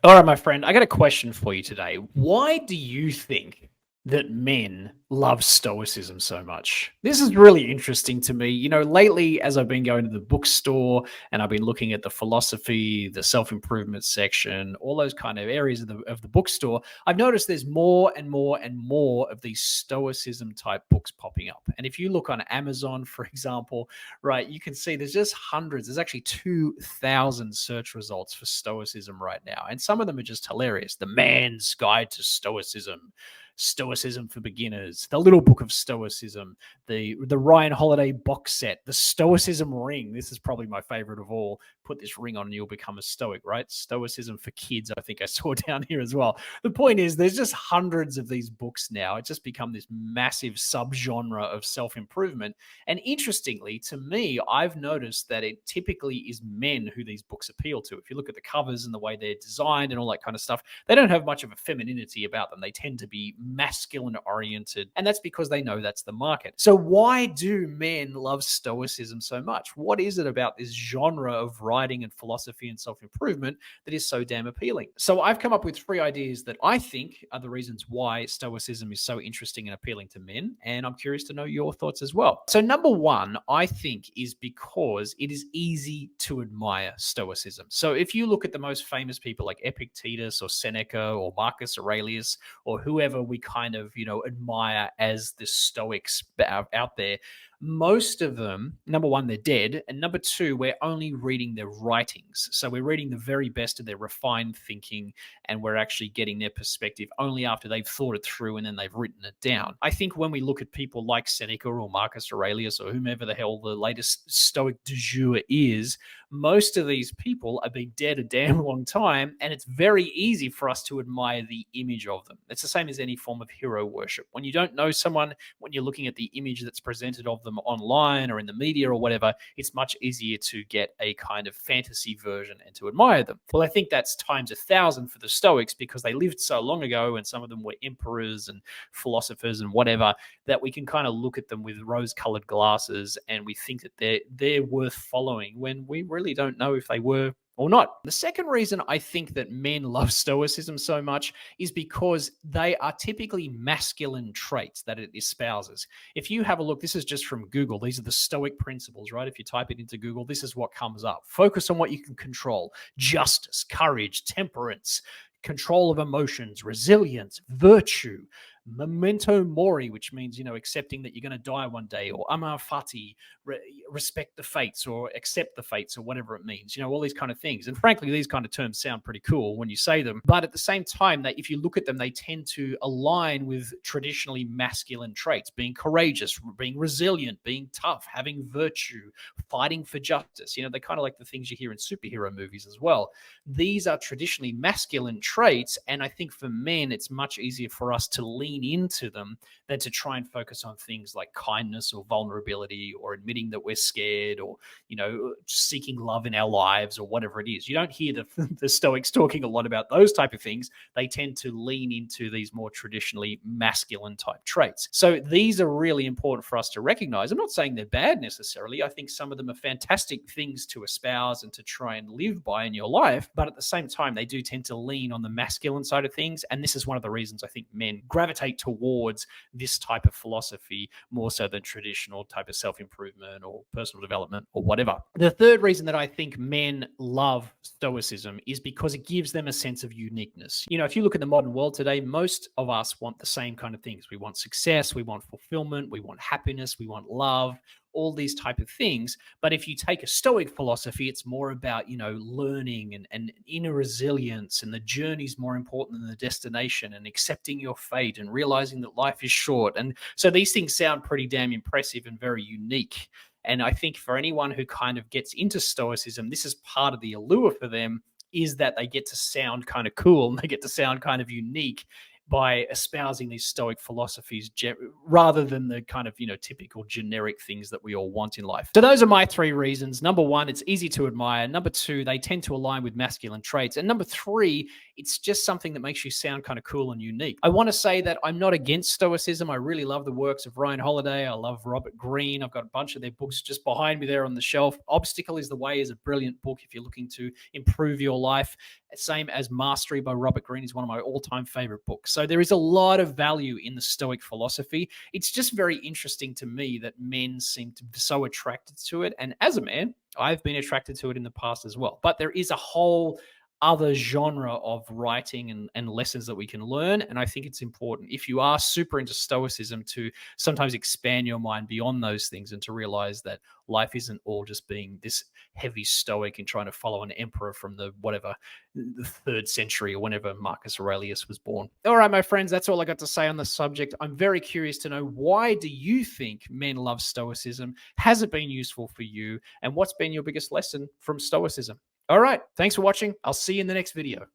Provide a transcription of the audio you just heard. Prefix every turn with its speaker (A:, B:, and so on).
A: All right, my friend, I got a question for you today. Why do you think that men love Stoicism so much? This is really interesting to me. Lately, as I've been going to the bookstore and I've been looking at the philosophy, the self improvement section, all those kind of areas of the bookstore, I've noticed there's more and more and more of these Stoicism type books popping up. And if you look on Amazon, for example, right, you can see there's just hundreds. There's actually 2,000 search results for Stoicism right now. And some of them are just hilarious. The Man's Guide to Stoicism, Stoicism for Beginners, the Little Book of Stoicism, the Ryan Holiday box set, the Stoicism ring. This is probably my favorite of all. Put this ring on and you'll become a Stoic, right? Stoicism for Kids, I think I saw down here as well. The point is, there's just hundreds of these books now. It's just become this massive subgenre of self improvement. And interestingly, to me, I've noticed that it typically is men who these books appeal to. If you look at the covers and the way they're designed and all that kind of stuff, they don't have much of a femininity about them. They tend to be masculine oriented. And that's because they know that's the market. So, why do men love Stoicism so much? What is it about this genre of writing and philosophy and self improvement that is so damn appealing? So, I've come up with three ideas that I think are the reasons why Stoicism is so interesting and appealing to men. And I'm curious to know your thoughts as well. So, number one, I think, is because it is easy to admire Stoicism. So, if you look at the most famous people like Epictetus or Seneca or Marcus Aurelius or whoever we kind of, admire as the Stoics out there, most of them, number one, they're dead. And number two, we're only reading their writings. So we're reading the very best of their refined thinking and we're actually getting their perspective only after they've thought it through and then they've written it down. I think when we look at people like Seneca or Marcus Aurelius or whomever the hell the latest Stoic du jour is, most of these people have been dead a damn long time, and it's very easy for us to admire the image of them. It's the same as any form of hero worship. When you don't know someone, when you're looking at the image that's presented of them online or in the media or whatever, it's much easier to get a kind of fantasy version and to admire them. Well, I think that's times 1,000 for the Stoics because they lived so long ago and some of them were emperors and philosophers and whatever, that we can kind of look at them with rose-colored glasses and we think that they're worth following when we really don't know if they were or not. The second reason I think that men love Stoicism so much is because they are typically masculine traits that it espouses. If you have a look, this is just from Google. These are the Stoic principles, right? If you type it into Google, this is what comes up. Focus on what you can control: justice, courage, temperance, control of emotions, resilience, virtue, memento mori, which means, accepting that you're going to die one day, or amar fati, respect the fates or accept the fates or whatever it means, all these kind of things. And frankly, these kind of terms sound pretty cool when you say them. But at the same time, that if you look at them, they tend to align with traditionally masculine traits: being courageous, being resilient, being tough, having virtue, fighting for justice. They're kind of like the things you hear in superhero movies as well. These are traditionally masculine traits. And I think for men, it's much easier for us to lean into them than to try and focus on things like kindness or vulnerability or admitting that we're scared or, seeking love in our lives or whatever it is. You don't hear the Stoics talking a lot about those type of things. They tend to lean into these more traditionally masculine type traits. So these are really important for us to recognize. I'm not saying they're bad necessarily. I think some of them are fantastic things to espouse and to try and live by in your life. But at the same time, they do tend to lean on the masculine side of things. And this is one of the reasons I think men gravitate towards this type of philosophy more so than traditional type of self-improvement or personal development or whatever. The third reason that I think men love Stoicism is because it gives them a sense of uniqueness. If you look at the modern world today, most of us want the same kind of things. We want success, we want fulfillment, we want happiness, we want love, all these type of things. But if you take a Stoic philosophy, it's more about, learning and inner resilience, and the journey's more important than the destination, and accepting your fate and realizing that life is short. And so these things sound pretty damn impressive and very unique. And I think for anyone who kind of gets into Stoicism, this is part of the allure for them, is that they get to sound kind of cool and they get to sound kind of unique by espousing these Stoic philosophies rather than the kind of, typical generic things that we all want in life. So those are my three reasons. Number one, it's easy to admire. Number two, they tend to align with masculine traits. And number three, it's just something that makes you sound kind of cool and unique. I want to say that I'm not against Stoicism. I really love the works of Ryan Holiday. I love Robert Greene. I've got a bunch of their books just behind me there on the shelf. Obstacle is the Way is a brilliant book if you're looking to improve your life. Same as Mastery by Robert Greene is one of my all-time favorite books. So there is a lot of value in the Stoic philosophy. It's just very interesting to me that men seem to be so attracted to it. And as a man, I've been attracted to it in the past as well. But there is a whole other genre of writing and lessons that we can learn. And I think it's important, if you are super into Stoicism, to sometimes expand your mind beyond those things and to realize that life isn't all just being this heavy Stoic and trying to follow an emperor from the third century or whenever Marcus Aurelius was born. All right, my friends, that's all I got to say on the subject. I'm very curious to know, why do you think men love Stoicism? Has it been useful for you? And what's been your biggest lesson from Stoicism? All right. Thanks for watching. I'll see you in the next video.